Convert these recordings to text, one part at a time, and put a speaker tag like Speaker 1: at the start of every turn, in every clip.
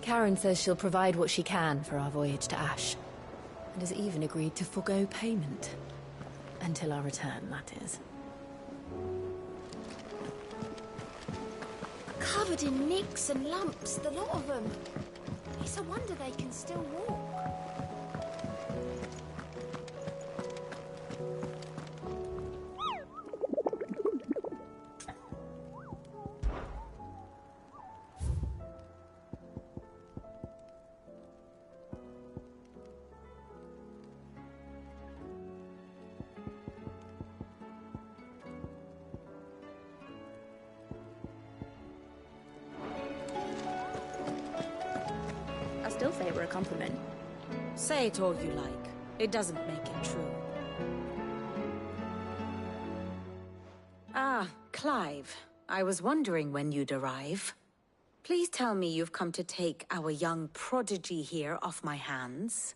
Speaker 1: Karen says she'll provide what she can for our voyage to Ash, and has even agreed to forgo payment. Until our return, that is.
Speaker 2: Covered in nicks and lumps, the lot of them. It's a wonder they can still walk.
Speaker 3: I still say it were a compliment.
Speaker 4: Say it all you like. It doesn't make it true. Ah, Clive. I was wondering when you'd arrive. Please tell me you've come to take our young prodigy here off my hands.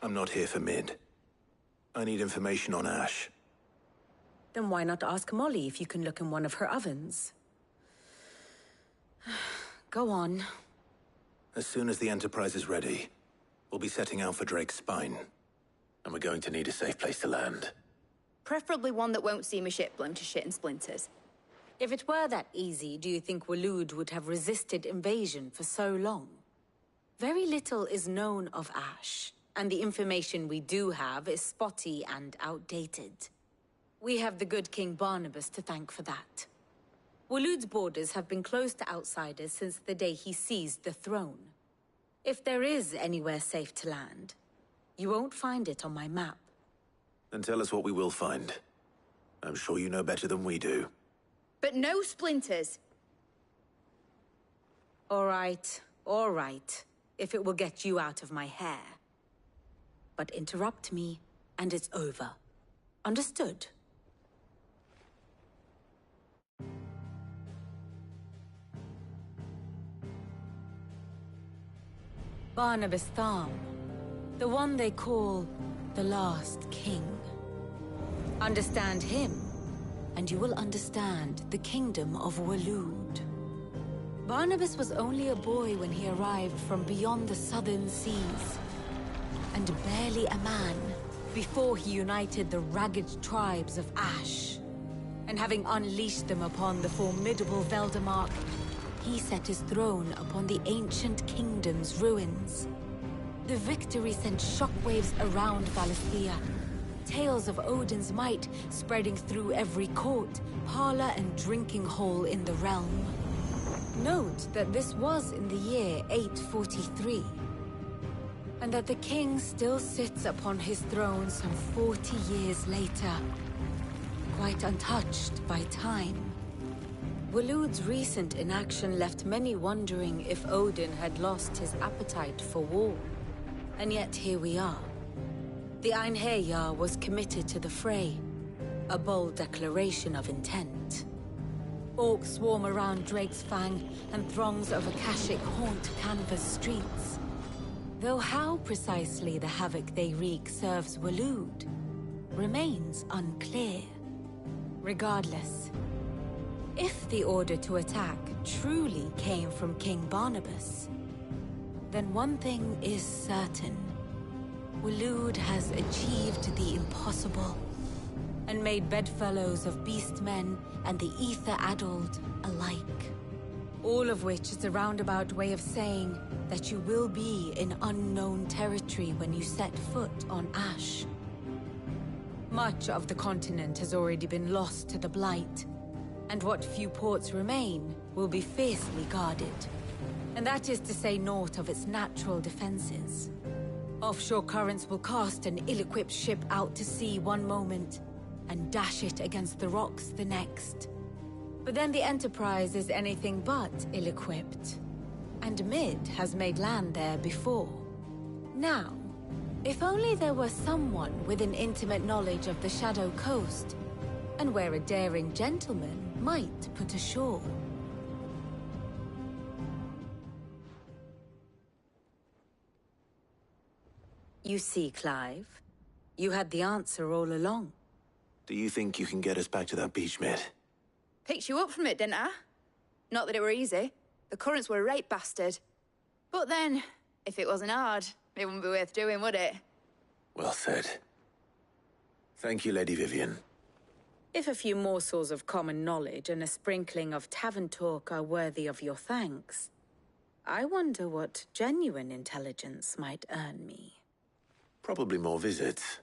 Speaker 5: I'm not here for Mid. I need information on Ash.
Speaker 4: Then why not ask Molly if you can look in one of her ovens? Go on.
Speaker 5: As soon as the Enterprise is ready, we'll be setting out for Drake's Spine. And we're going to need a safe place to land.
Speaker 3: Preferably one that won't see my ship blown to shit and splinters.
Speaker 4: If it were that easy, do you think Waloed would have resisted invasion for so long? Very little is known of Ash, and the information we do have is spotty and outdated. We have the good King Barnabas to thank for that. Waloed's borders have been closed to outsiders since the day he seized the throne. If there is anywhere safe to land, you won't find it on my map.
Speaker 5: Then tell us what we will find. I'm sure you know better than we do.
Speaker 3: But no splinters!
Speaker 4: All right, if it will get you out of my hair. But interrupt me, and it's over. Understood? Barnabas Tharm, the one they call the Last King. Understand him, and you will understand the kingdom of Waloed. Barnabas was only a boy when he arrived from beyond the southern seas, and barely a man before he united the ragged tribes of Ash. And having unleashed them upon the formidable Veldamark, he set his throne upon the ancient kingdom's ruins. The victory sent shockwaves around Valisthea, tales of Odin's might spreading through every court, parlor, and drinking hole in the realm. Note that this was in the year 843, and that the king still sits upon his throne some 40 years later, quite untouched by time. Waloed's recent inaction left many wondering if Odin had lost his appetite for war. And yet here we are. The Einherjar was committed to the fray, a bold declaration of intent. Orcs swarm around Drake's Fang, and throngs of Akashic haunt Canva's streets. Though how precisely the havoc they wreak serves Waloed remains unclear. Regardless, if the order to attack truly came from King Barnabas, then one thing is certain. Waloed has achieved the impossible, and made bedfellows of beastmen and the ether-addled alike. All of which is a roundabout way of saying that you will be in unknown territory when you set foot on Ash. Much of the continent has already been lost to the Blight, and what few ports remain will be fiercely guarded. And that is to say naught of its natural defenses. Offshore currents will cast an ill-equipped ship out to sea one moment, and dash it against the rocks the next. But then the Enterprise is anything but ill-equipped, and Mid has made land there before. Now, if only there were someone with an intimate knowledge of the Shadow Coast, and where a daring gentleman might put ashore. You see, Clive, you had the answer all along.
Speaker 5: Do you think you can get us back to that beach, Mid?
Speaker 3: Picked you up from it, didn't I? Not that it were easy. The currents were a right bastard. But then, if it wasn't hard, it wouldn't be worth doing, would it?
Speaker 5: Well said. Thank you, Lady Vivian.
Speaker 4: If a few morsels of common knowledge and a sprinkling of tavern talk are worthy of your thanks, I wonder what genuine intelligence might earn me.
Speaker 5: Probably more visits.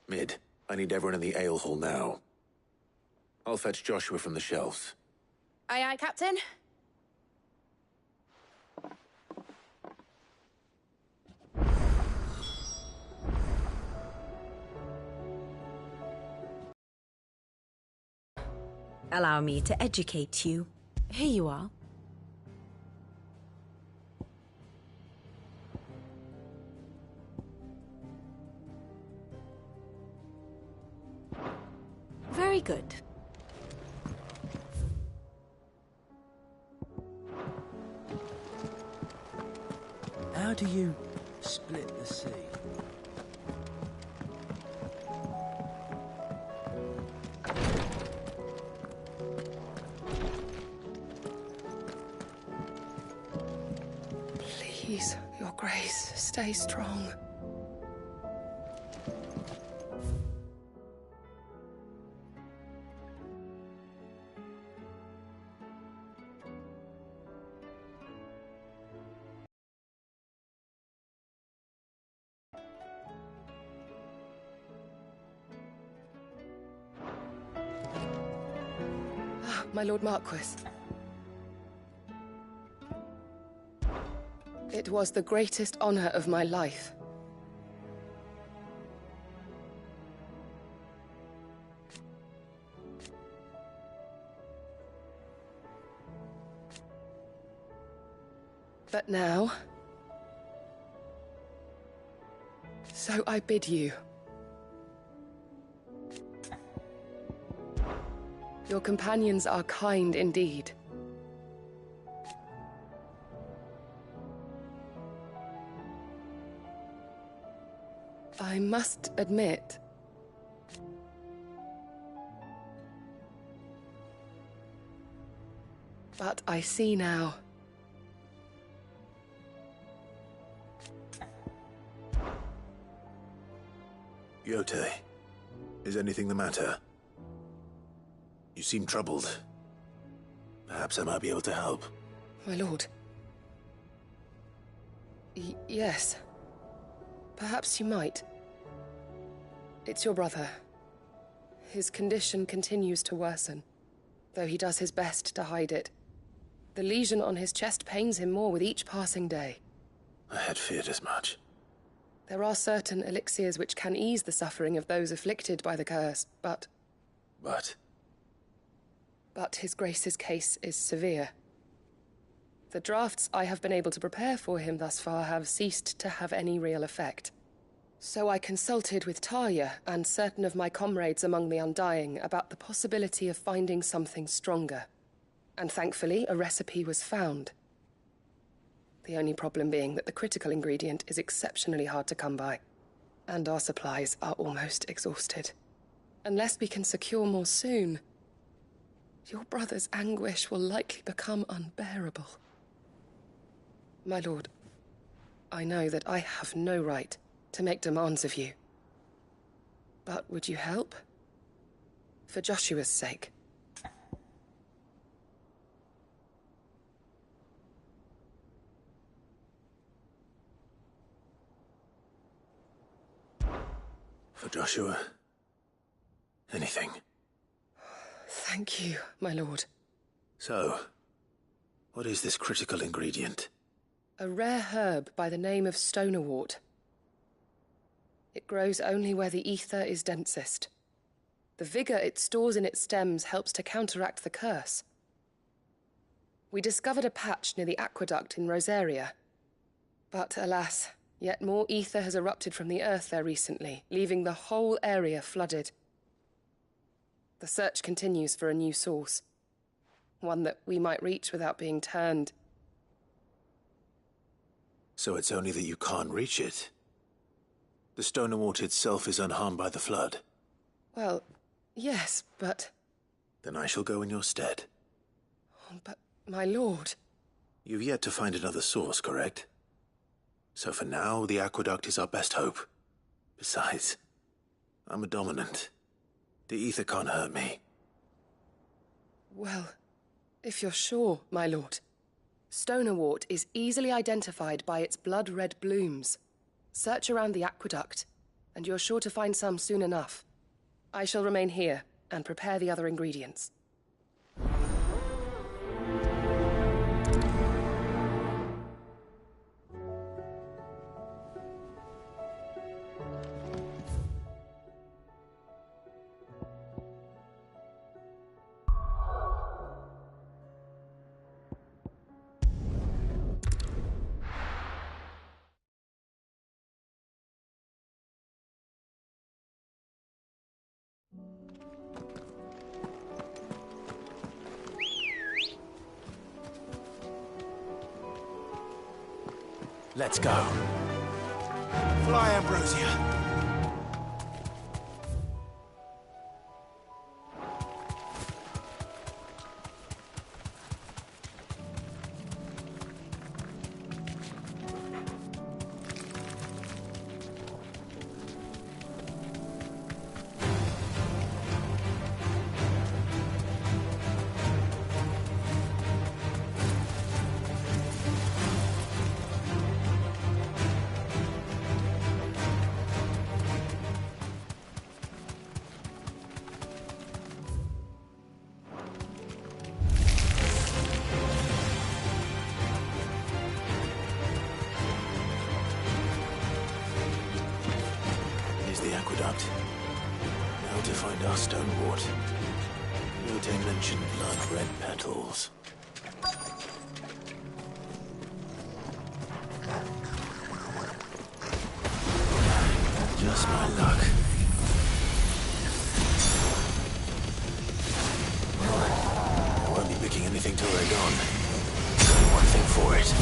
Speaker 5: Mid, I need everyone in the ale hall now. I'll fetch Joshua from the shelves.
Speaker 3: Aye, aye, Captain.
Speaker 1: Allow me to educate you. Here you are. Very good.
Speaker 6: How do you split the sea?
Speaker 7: Please, Your Grace, stay strong. My Lord Marquis. It was the greatest honor of my life. But now, so I bid you. Your companions are kind indeed. I must admit, but I see now.
Speaker 5: Yote, is anything the matter? You seem troubled. Perhaps I might be able to help.
Speaker 7: My lord. Yes. Perhaps you might. It's your brother. His condition continues to worsen, though he does his best to hide it. The lesion on his chest pains him more with each passing day.
Speaker 5: I had feared as much.
Speaker 7: There are certain elixirs which can ease the suffering of those afflicted by the curse, but his Grace's case is severe. The drafts I have been able to prepare for him thus far have ceased to have any real effect. So I consulted with Talia and certain of my comrades among the Undying about the possibility of finding something stronger. And thankfully, a recipe was found. The only problem being that the critical ingredient is exceptionally hard to come by, and our supplies are almost exhausted. Unless we can secure more soon, your brother's anguish will likely become unbearable. My lord, I know that I have no right to make demands of you. But would you help? For Joshua's sake.
Speaker 5: For Joshua, anything.
Speaker 7: Thank you, my lord.
Speaker 5: So, what is this critical ingredient?
Speaker 7: A rare herb by the name of stonerwort. It grows only where the ether is densest. The vigor it stores in its stems helps to counteract the curse. We discovered a patch near the aqueduct in Rosaria. But alas, yet more ether has erupted from the earth there recently, leaving the whole area flooded. The search continues for a new source. One that we might reach without being turned.
Speaker 5: So it's only that you can't reach it? The stonerwort itself is unharmed by the flood?
Speaker 7: Well, yes, but...
Speaker 5: Then I shall go in your stead.
Speaker 7: But My lord.
Speaker 5: You've yet to find another source, correct? So for now, the aqueduct is our best hope. Besides, I'm a dominant. The ether can't hurt me.
Speaker 7: Well, if you're sure, my lord. Stonerwort is easily identified by its blood-red blooms. Search around the aqueduct, and you're sure to find some soon enough. I shall remain here and prepare the other ingredients.
Speaker 6: Let's go. Fly, Ambrosia.
Speaker 5: The aqueduct. Now to find our Stonewort. Yotei mentioned blood-red petals. Just my luck. I won't be picking anything till they're gone. Only one thing for it.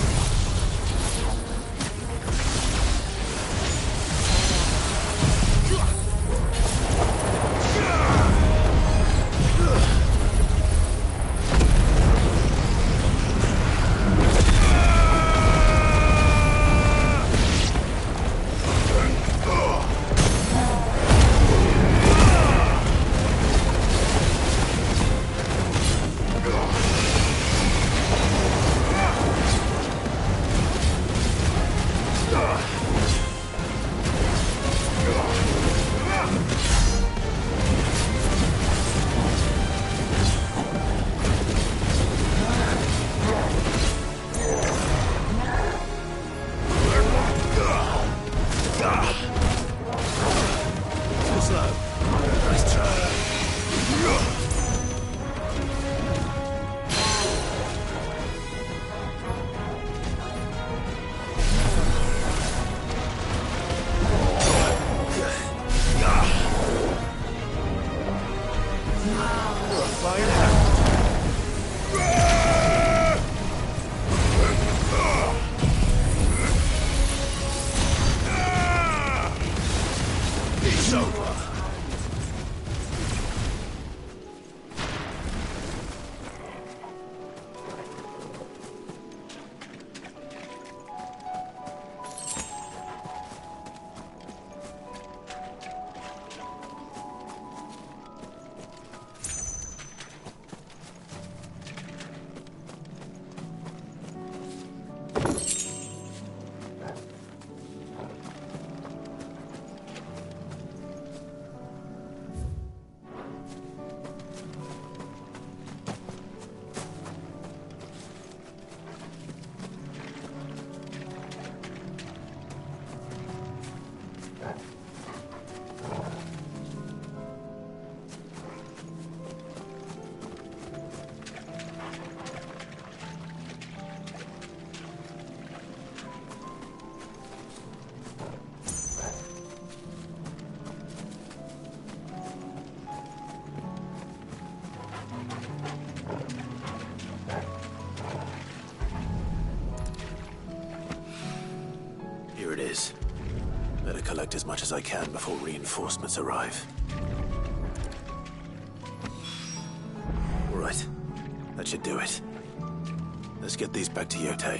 Speaker 5: It is. Better collect as much as I can before reinforcements arrive. All right. That should do it. Let's get these back to Yotei.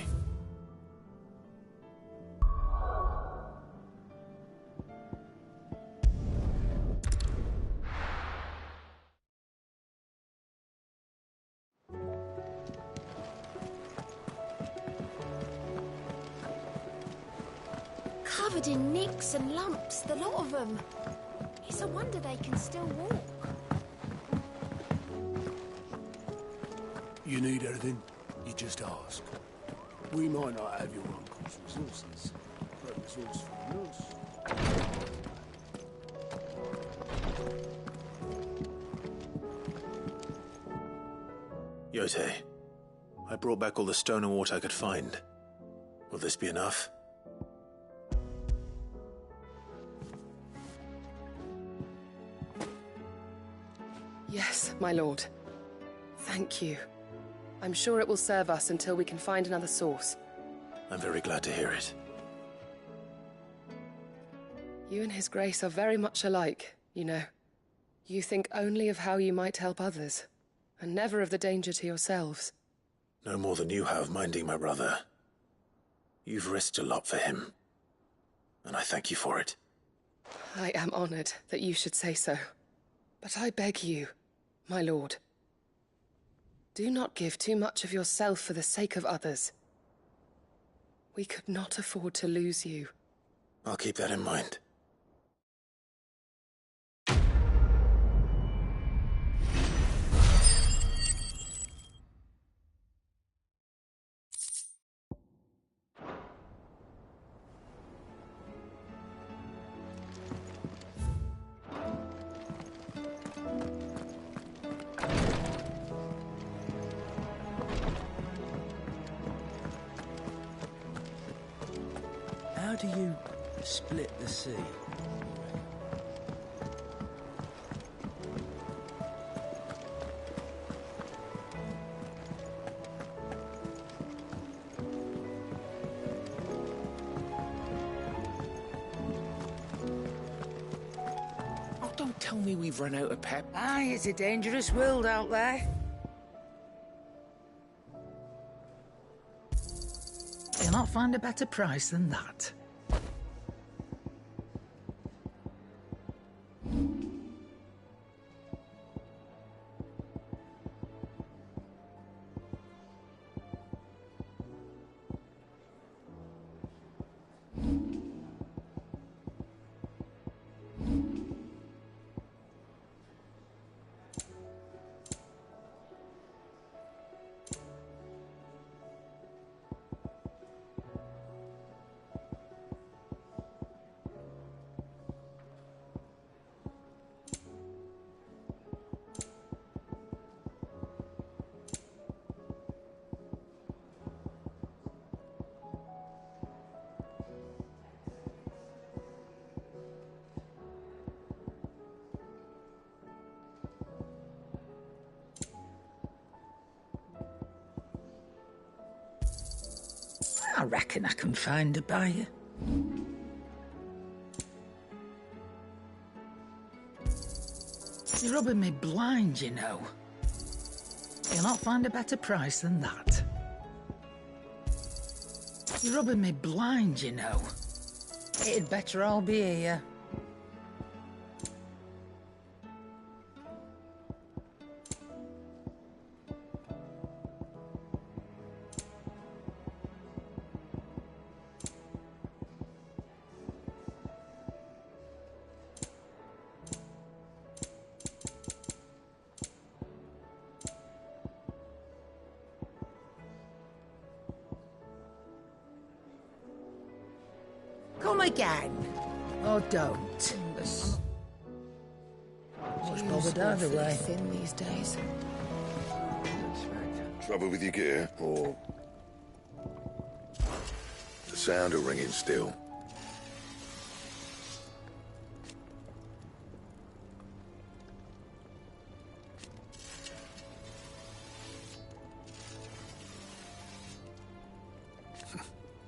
Speaker 2: Covered in nicks and lumps, the lot of them. It's a wonder they can still walk.
Speaker 8: You need anything, you just ask. We might not have your uncle's resources, but resourcefulness.
Speaker 5: Yotei, I brought back all the stone and water I could find. Will this be enough?
Speaker 7: Yes, my lord. Thank you. I'm sure it will serve us until we can find another source.
Speaker 5: I'm very glad to hear it.
Speaker 7: You and His Grace are very much alike, you know. You think only of how you might help others, and never of the danger to yourselves.
Speaker 5: No more than you have minding my brother. You've risked a lot for him, and I thank you for it.
Speaker 7: I am honored that you should say so. But I beg you, my lord, do not give too much of yourself for the sake of others. We could not afford to lose you.
Speaker 5: I'll keep that in mind.
Speaker 6: How do you split the sea?
Speaker 9: Oh, don't tell me we've run out of pep.
Speaker 10: Aye, it's a dangerous world out there. You'll not find a better price than that. I reckon I can find a buyer. You're rubbing me blind, you know. You'll not find a better price than that. You're rubbing me blind, you know. It'd better all be here. Come again. Or don't. Much bothered either way.
Speaker 7: Thin these days.
Speaker 11: Trouble with your gear, or the sound of ringing still?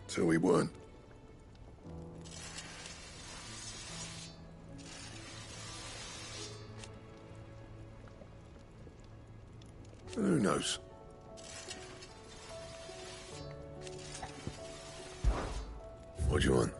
Speaker 11: So we weren't. Who knows? What do you want?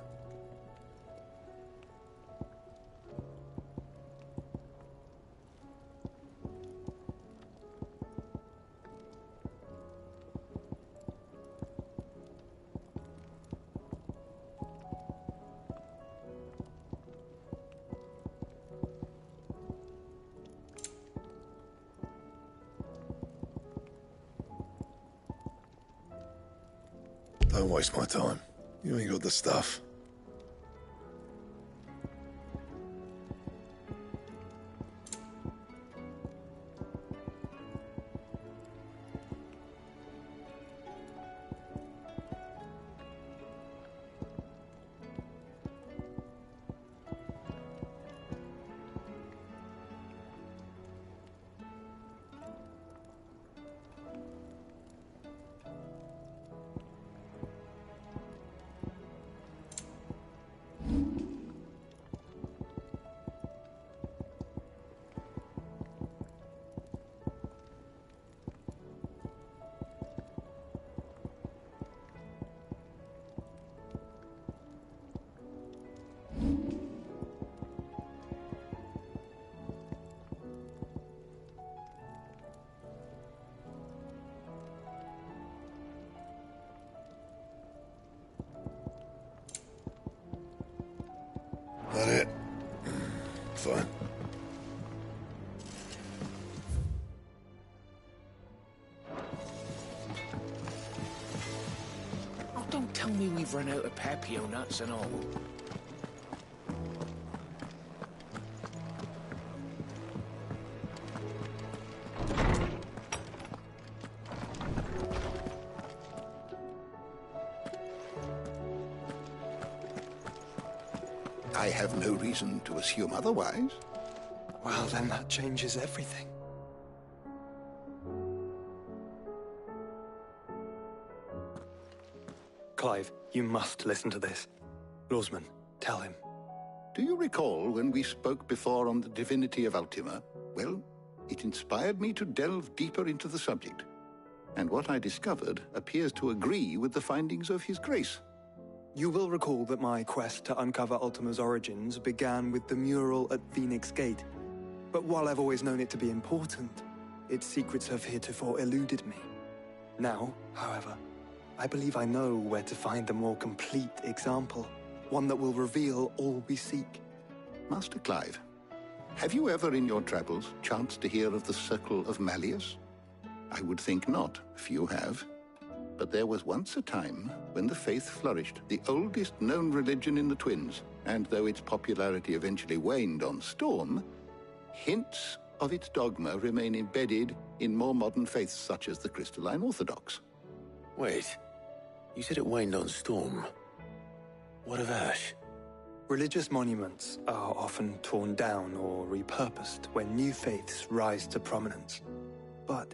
Speaker 11: Don't waste my time. You ain't got the stuff. That it? Fine.
Speaker 9: Oh, don't tell me we've run out of papio nuts and all.
Speaker 12: I have no reason to assume otherwise.
Speaker 13: Well, then that changes everything. Clive, you must listen to this. Lawsman, tell him.
Speaker 12: Do you recall when we spoke before on the divinity of Ultima? Well, it inspired me to delve deeper into the subject. And what I discovered appears to agree with the findings of His Grace.
Speaker 13: You will recall that my quest to uncover Ultima's origins began with the mural at Phoenix Gate. But while I've always known it to be important, its secrets have heretofore eluded me. Now, however, I believe I know where to find the more complete example, one that will reveal all we seek.
Speaker 12: Master Clive, have you ever in your travels chanced to hear of the Circle of Malleus? I would think not, few have. But there was once a time when the faith flourished, the oldest known religion in the Twins, and though its popularity eventually waned on Storm, hints of its dogma remain embedded in more modern faiths such as the Crystalline Orthodox.
Speaker 5: Wait, you said it waned on Storm. What of Ash?
Speaker 13: Religious monuments are often torn down or repurposed when new faiths rise to prominence. But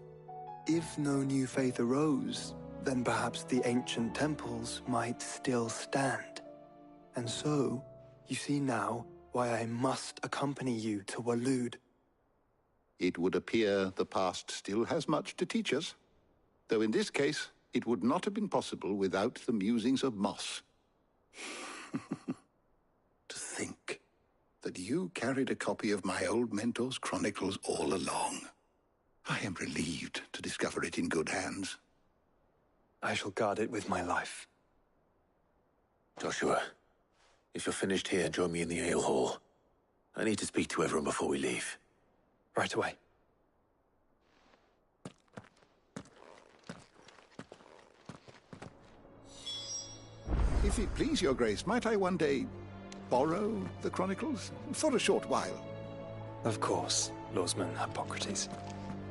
Speaker 13: if no new faith arose, then perhaps the ancient temples might still stand. And so, you see now why I must accompany you to Waloed.
Speaker 12: It would appear the past still has much to teach us, though in this case, it would not have been possible without the musings of Moss. To think that you carried a copy of my old mentor's chronicles all along. I am relieved to discover it in good hands.
Speaker 13: I shall guard it with my life.
Speaker 5: Joshua, if you're finished here, join me in the ale hall. I need to speak to everyone before we leave.
Speaker 13: Right away.
Speaker 12: If it please your grace, might I one day borrow the chronicles for a short while?
Speaker 13: Of course, Lawsman Hippocrates.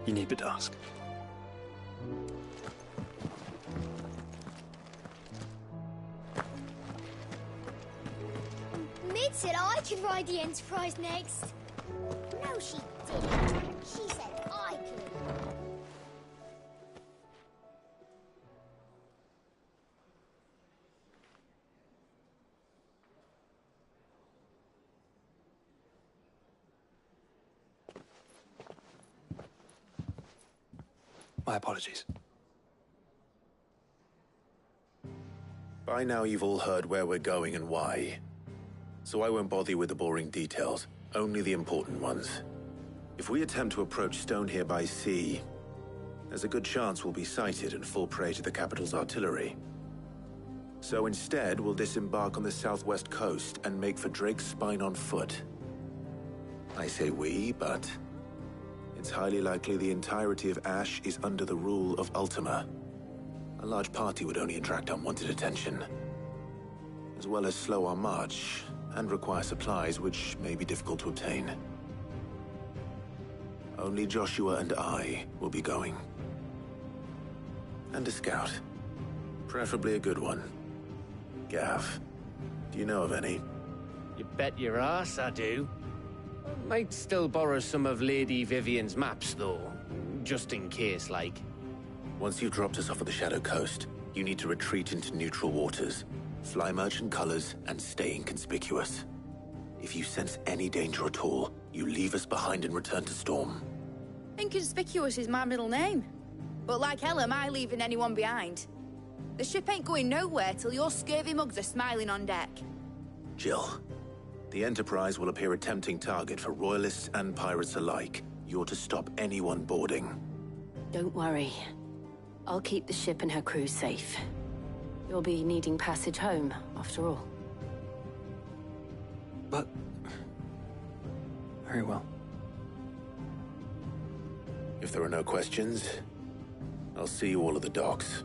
Speaker 13: You need but ask.
Speaker 2: Mid said I could ride the Enterprise next. No, she didn't. She said I could.
Speaker 13: My apologies.
Speaker 5: By now you've all heard where we're going and why. So I won't bother you with the boring details, only the important ones. If we attempt to approach Stone here by sea, there's a good chance we'll be sighted and fall prey to the capital's artillery. So instead, we'll disembark on the southwest coast and make for Drake's Spine on foot. I say we, but it's highly likely the entirety of Ash is under the rule of Ultima. A large party would only attract unwanted attention, as well as slow our march and require supplies which may be difficult to obtain. Only Joshua and I will be going. And a scout. Preferably a good one. Gav, do you know of any?
Speaker 6: You bet your ass I do. Might still borrow some of Lady Vivian's maps, though. Just in case, like.
Speaker 5: Once you've dropped us off at the Shadow Coast, you need to retreat into neutral waters, fly merchant colors, and stay inconspicuous. If you sense any danger at all, you leave us behind and return to Storm.
Speaker 3: Inconspicuous is my middle name. But like hell am I leaving anyone behind. The ship ain't going nowhere till your scurvy mugs are smiling on deck.
Speaker 5: Jill, the Enterprise will appear a tempting target for royalists and pirates alike. You're to stop anyone boarding.
Speaker 4: Don't worry. I'll keep the ship and her crew safe. You'll be needing passage home, after all.
Speaker 13: But... very well.
Speaker 5: If there are no questions, I'll see you all at the docks.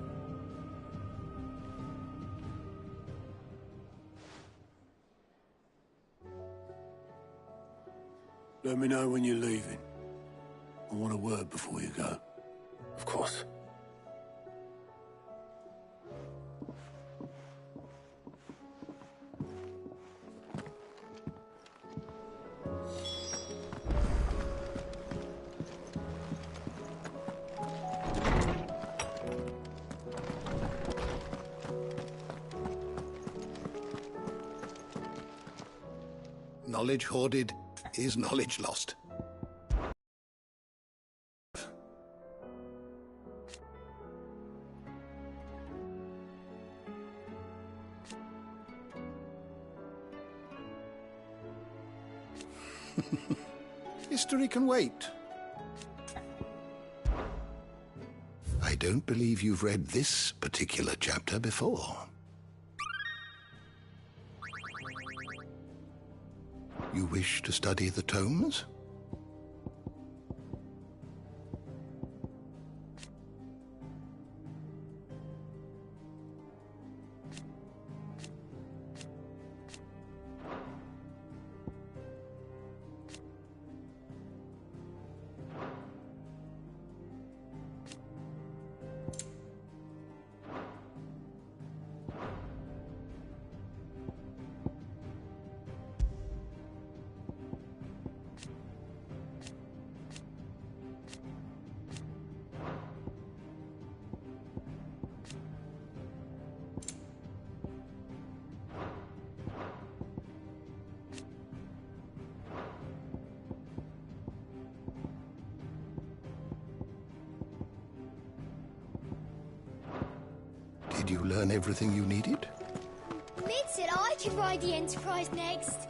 Speaker 8: Let me know when you're leaving. I want a word before you go.
Speaker 5: Of course.
Speaker 12: Knowledge hoarded is knowledge lost. History can wait. I don't believe you've read this particular chapter before. You wish to study the tomes? Did you learn everything you needed?
Speaker 2: Mid said I could ride the Enterprise next.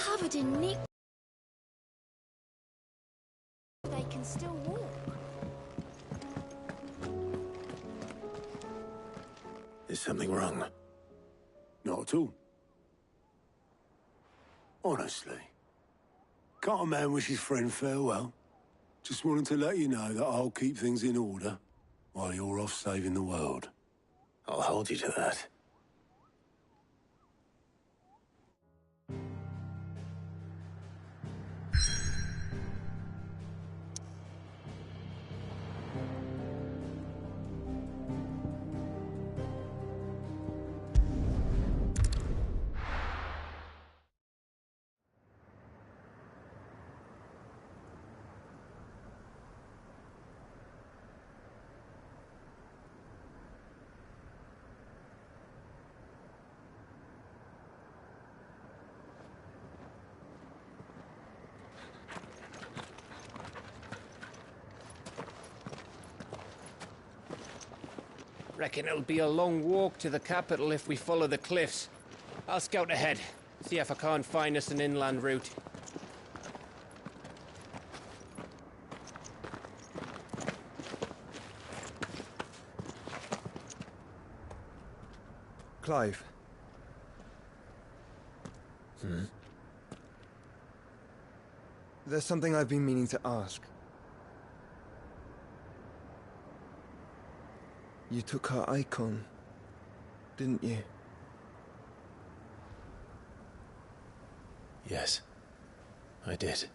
Speaker 2: covered in nick. They can still walk.
Speaker 5: Is something wrong?
Speaker 8: Not at all. Honestly. Can't a man wish his friend farewell? Just wanted to let you know that I'll keep things in order while you're off saving the world.
Speaker 5: I'll hold you to that.
Speaker 6: Reckon it'll be a long walk to the capital if we follow the cliffs. I'll scout ahead, see if I can't find us an inland route.
Speaker 13: Clive. There's something I've been meaning to ask. You took her icon, didn't you?
Speaker 5: Yes, I did.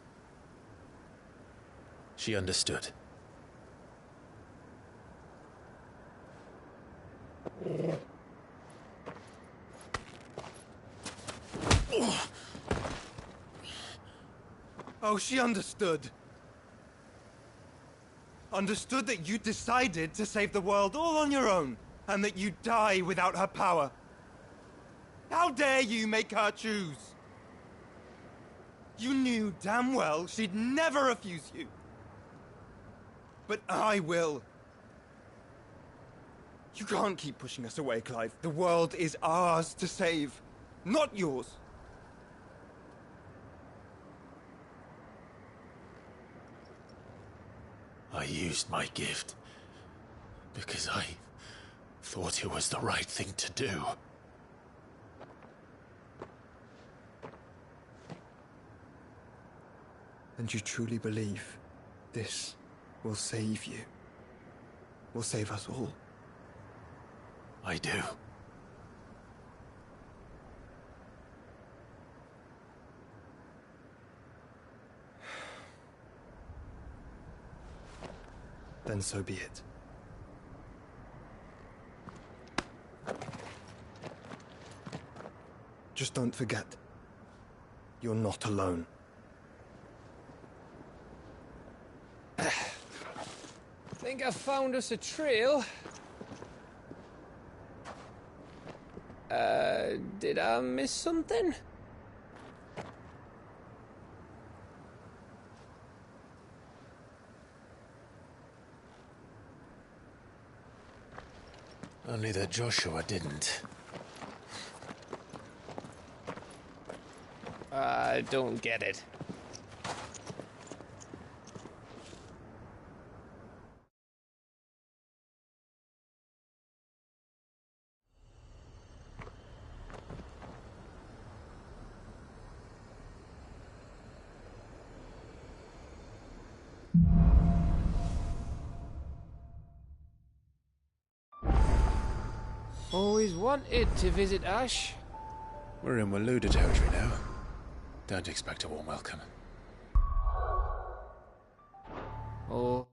Speaker 5: She understood.
Speaker 13: Oh, she understood. Understood that you decided to save the world all on your own, and that you'd die without her power. How dare you make her choose? You knew damn well she'd never refuse you. But I will. You can't keep pushing us away, Clive. The world is ours to save, not yours.
Speaker 5: I used my gift because I thought it was the right thing to do.
Speaker 13: And you truly believe this will save you? Will save us all?
Speaker 5: I do.
Speaker 13: Then so be it. Just don't forget, you're not alone.
Speaker 6: Think I found us a trail. Did I miss something?
Speaker 5: Only that Joshua didn't.
Speaker 6: I don't get it. Always wanted to visit Ash.
Speaker 5: We're in Waluda territory now. Don't expect a warm welcome.
Speaker 6: Oh.